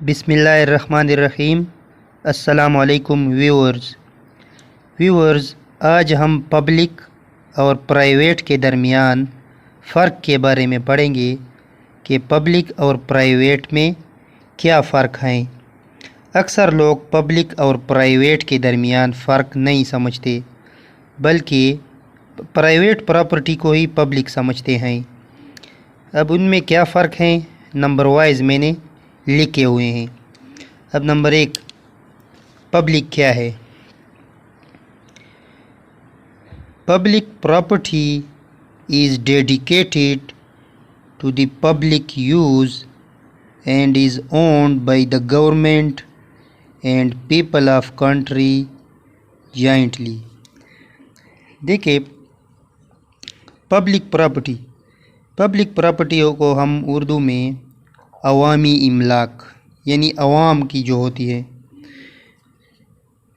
बिस्मिल्लाहिर्रहमानिर्रहीम। अस्सलामुअलैकुम व्यूअर्स, आज हम पब्लिक और प्राइवेट के दरमियान फ़र्क के बारे में पढ़ेंगे कि पब्लिक और प्राइवेट में क्या फ़र्क हैं। अक्सर लोग पब्लिक और प्राइवेट के दरमियान फ़र्क नहीं समझते, बल्कि प्राइवेट प्रॉपर्टी को ही पब्लिक समझते हैं। अब उनमें क्या फ़र्क हैं, नंबर वाइज मैंने लिखे हुए हैं। अब नंबर 1, पब्लिक क्या है। Public property is dedicated to the public use and is owned by the government and people of country jointly। देखिए, पब्लिक प्रॉपर्टी को हम उर्दू में अवामी इमलाक यानी अवाम की जो होती है,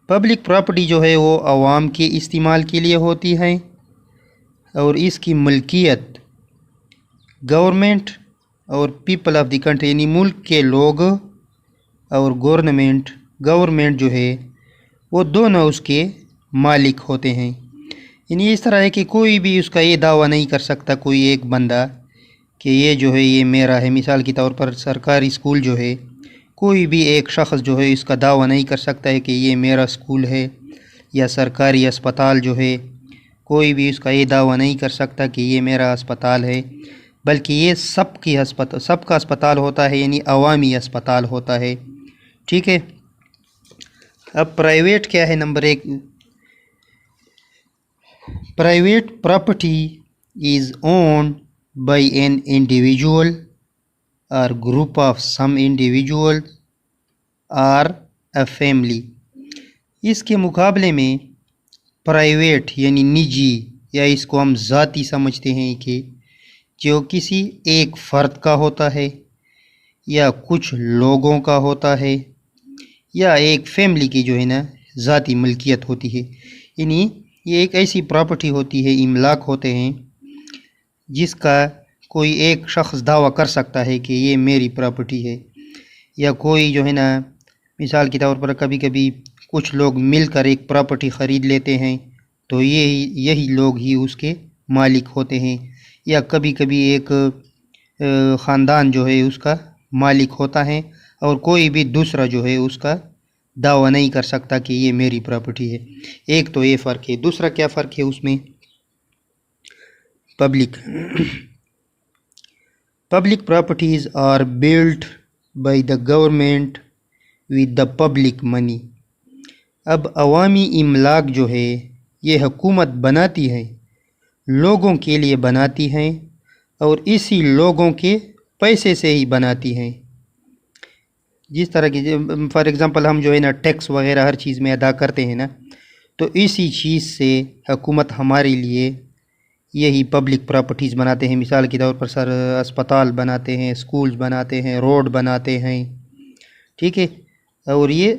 पब्लिक प्रॉपर्टी जो है वो अवाम के इस्तेमाल के लिए होती है और इसकी मलकियत गवर्नमेंट और पीपल ऑफ द कंट्री यानी मुल्क के लोग और गवर्नमेंट जो है वो दोनों उसके मालिक होते हैं। यानी इस तरह है कि कोई भी उसका ये दावा नहीं कर सकता, कोई एक बंदा, कि ये जो है ये मेरा है। मिसाल के तौर पर सरकारी स्कूल जो है, कोई भी एक शख्स जो है इसका दावा नहीं कर सकता है कि ये मेरा स्कूल है, या सरकारी अस्पताल जो है कोई भी इसका ये दावा नहीं कर सकता कि ये मेरा अस्पताल है, बल्कि ये सबका अस्पताल होता है, यानी अवामी अस्पताल होता है। ठीक है। अब प्राइवेट क्या है, number 1, private property is owned by an individual और ग्रुप ऑफ सम इंडिविजुअल और अ फैमिली। इसके मुकाबले में प्राइवेट यानी निजी, या इसको हम ज़ाती समझते हैं, कि जो किसी एक फ़र्द का होता है या कुछ लोगों का होता है या एक फैमिली की जो है ना ज़ाती मलकियत होती है। यानी ये एक ऐसी प्रॉपर्टी होती है, इमलाक होते हैं, जिसका कोई एक शख्स दावा कर सकता है कि ये मेरी प्रॉपर्टी है। या कोई जो है ना, मिसाल के तौर पर कभी कभी कुछ लोग मिलकर एक प्रॉपर्टी ख़रीद लेते हैं, तो यही लोग ही उसके मालिक होते हैं। या कभी कभी एक ख़ानदान जो है उसका मालिक होता है और कोई भी दूसरा जो है उसका दावा नहीं कर सकता कि ये मेरी प्रॉपर्टी है। एक तो ये फ़र्क है। दूसरा क्या फ़र्क है उसमें, Public properties are built by the government with the public money। अब अवामी इमलाक जो है ये हुकूमत बनाती है, लोगों के लिए बनाती हैं और इसी लोगों के पैसे से ही बनाती हैं। जिस तरह की फॉर एग्ज़ाम्पल हम जो है ना टैक्स वगैरह हर चीज़ में अदा करते हैं ना, तो इसी चीज़ से हुकूमत हमारे लिए यही पब्लिक प्रॉपर्टीज़ बनाते हैं। मिसाल के तौर पर अस्पताल बनाते हैं, स्कूल्स बनाते हैं, रोड बनाते हैं। ठीक है। और ये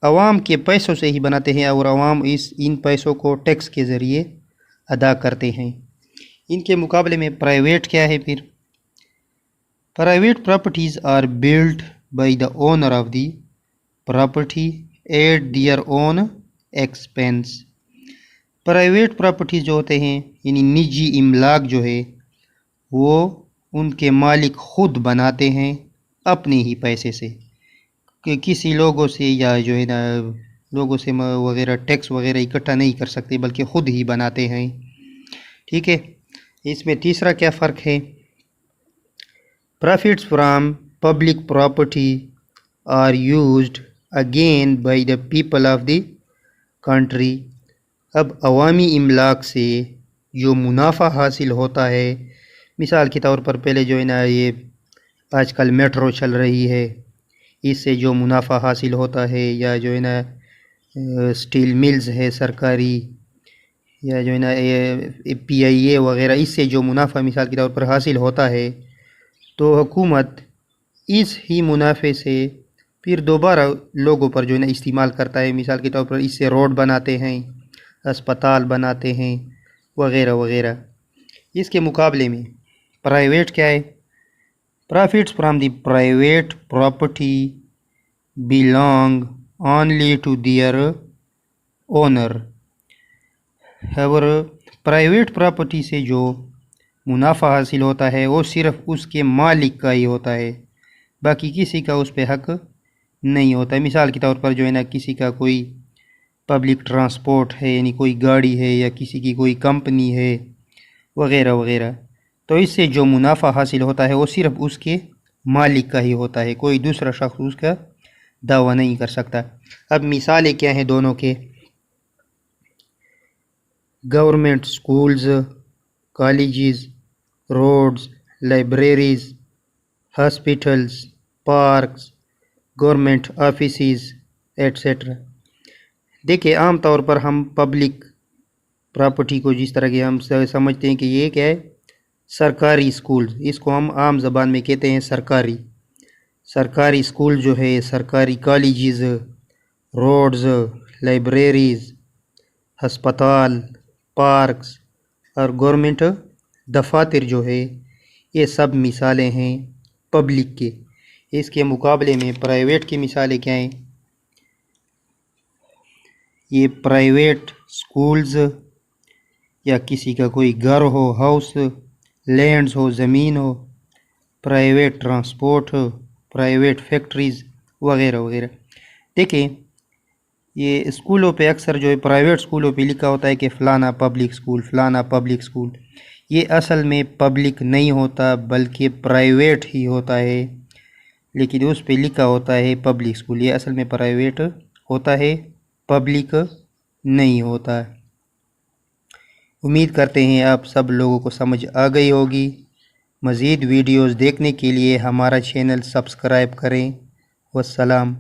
अवाम के पैसों से ही बनाते हैं और अवाम इन पैसों को टैक्स के ज़रिए अदा करते हैं। इनके मुकाबले में प्राइवेट क्या है फिर, private properties are build by the owner of the property at their own expense. Private properties जो होते हैं यानी निजी इमलाक जो है वो उनके मालिक ख़ुद बनाते हैं अपने ही पैसे से, कि किसी लोगों से या जो है ना लोगों से वगैरह टैक्स वगैरह इकट्ठा नहीं कर सकते, बल्कि ख़ुद ही बनाते हैं। ठीक है। इसमें तीसरा क्या फ़र्क है, profits from public property are used again by the people of the country. अब अवामी इमलाक से जो मुनाफा हासिल होता है, मिसाल के तौर पर पहले जो है ना ये आजकल मेट्रो चल रही है, इससे जो मुनाफा हासिल होता है, या जो है ना स्टील मिल्स है सरकारी, या जो है ना PIA वगैरह, इससे जो मुनाफा मिसाल के तौर पर हासिल होता है, तो हुकूमत इस ही मुनाफे से फिर दोबारा लोगों पर जो है ना इस्तेमाल करता है। मिसाल के तौर पर इससे रोड बनाते हैं, अस्पताल बनाते हैं वगैरह वगैरह। इसके मुकाबले में प्राइवेट क्या है, profits from the private property belong only to their owner. اور پرائیویٹ پراپرٹی سے جو منافع حاصل ہوتا ہے وہ صرف اس کے مالک کا ہی ہوتا ہے، باقی کسی کا اس پہ حق نہیں ہوتا. مثال کے طور پر جو ہے نا، کسی کا کوئی پبلک ٹرانسپورٹ ہے، یعنی کوئی گاڑی ہے، یا کسی کی کوئی کمپنی ہے وغیرہ وغیرہ، تو اس سے جو منافع حاصل ہوتا ہے وہ صرف اس کے مالک کا ہی ہوتا ہے، کوئی دوسرا شخص اس کا دعویٰ نہیں کر سکتا. اب مثالیں کیا ہیں دونوں کے؟ Government schools, colleges, roads, libraries, hospitals, parks, government offices et cetera. دیکھیں، عام طور پر ہم پبلک پراپرٹی کو جس طرح کے ہم سمجھتے ہیں کہ یہ کیا ہے، سرکاری سکول، اس کو ہم عام زبان میں کہتے ہیں سرکاری سکول جو ہے، سرکاری کالجز، روڈز، لائبریریز، ہسپتال، پارکس اور گورنمنٹ دفاتر جو ہے، یہ سب مثالیں ہیں پبلک کے. اس کے مقابلے میں پرائیویٹ کی مثالیں کیا ہیں؟ یہ پرائیویٹ سکولز یا کسی کا کوئی گھر ہو، ہاؤس، لینڈز ہو، زمین ہو، پرائیویٹ ٹرانسپورٹ ہو، پرائیویٹ فیکٹریز وغیرہ وغیرہ. دیکھیں، یہ اسکولوں پہ اکثر جو ہے پرائیویٹ اسکولوں پہ لکھا ہوتا ہے کہ فلانا پبلک اسکول، فلانا پبلک اسکول. یہ اصل میں پبلک نہیں ہوتا بلکہ پرائیویٹ ہی ہوتا ہے، لیکن اس پہ لکھا ہوتا ہے پبلک اسکول. یہ اصل میں پرائیویٹ ہوتا ہے، پبلک نہیں ہوتا. امید کرتے ہیں آپ سب لوگوں کو سمجھ آ گئی ہوگی. مزید ویڈیوز دیکھنے کے لیے ہمارا چینل سبسکرائب کریں. والسلام.